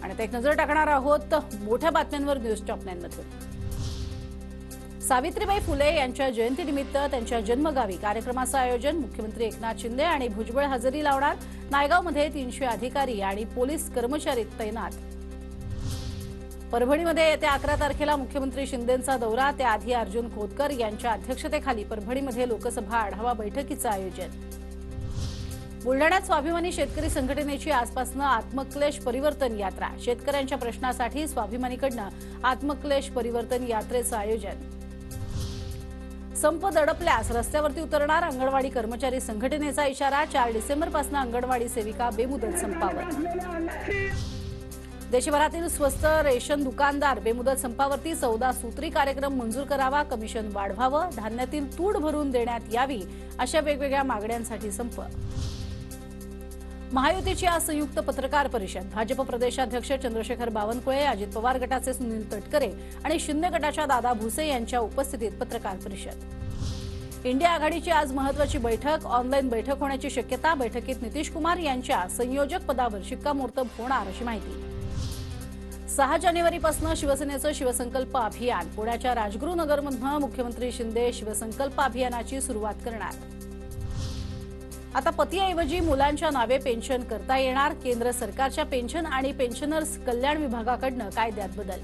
आणि आता एक नजर टाकणार आहोत मोठ्या बातम्यांवर न्यूज टॉप 9 मध्ये। सावित्रीबाई फुले यांच्या जयंतीनिमित्त त्यांच्या जन्मगावी कार्यक्रमाचं आयोजन। मुख्यमंत्री एकनाथ शिंदे आणि भुजबळ हजेरी लावणार। नायगावमध्ये 300 अधिकारी आणि पोलीस कर्मचारी तैनात। परभणीमध्ये येत्या 11 तारखेला मुख्यमंत्री शिंदेंचा दौरा। त्याआधी अर्जुन खोतकर यांच्या अध्यक्षतेखाली परभणीमध्ये लोकसभा आढावा बैठकीचं आयोजन। बुलढाण्यात स्वाभिमानी शेतकरी संघटनेची आजपासून आत्मक्लेश परिवर्तन यात्रा। शेतकऱ्यांच्या प्रश्नासाठी स्वाभिमानीकडून आत्मक्लेश परिवर्तन यात्रेचं आयोजन। संप दडपल्यास रस्त्यावरती उतरणार अंगणवाडी कर्मचारी संघटनेचा इशारा। 4 डिसेंबरपासून अंगणवाडी सेविका बेमुदत संपावर। देशभरातील स्वस्त रेशन दुकानदार बेमुदत संपावरती। 14 सूत्री कार्यक्रम मंजूर करावा, कमिशन वाढवावं, धान्यातील तूट भरून देण्यात यावी अशा वेगवेगळ्या मागण्यांसाठी संप। महायुतीची आज संयुक्त पत्रकार परिषद। भाजप प्रदेशाध्यक्ष चंद्रशेखर बावनकुळे, अजित पवार गटाचे सुनील तटकरे आणि शिंदे गटाच्या दादा भुसे यांच्या उपस्थितीत पत्रकार परिषद। इंडिया आघाडीची आज महत्त्वाची बैठक। ऑनलाईन बैठक होण्याची शक्यता। बैठकीत नितीश कुमार यांच्या संयोजक पदावर शिक्कामोर्तब होणार अशी माहिती। 6 जानेवारीपासून शिवसेनेचं शिवसंकल्प अभियान। पुण्याच्या राजगुरुनगरमधून मुख्यमंत्री शिंदे शिवसंकल्प अभियानाची सुरुवात करणार। आता पतीऐवजी मुलांच्या नावे पेन्शन करता येणार। केंद्र सरकारच्या पेन्शन आणि पेन्शनर्स कल्याण विभागाकडून कायद्यात बदल।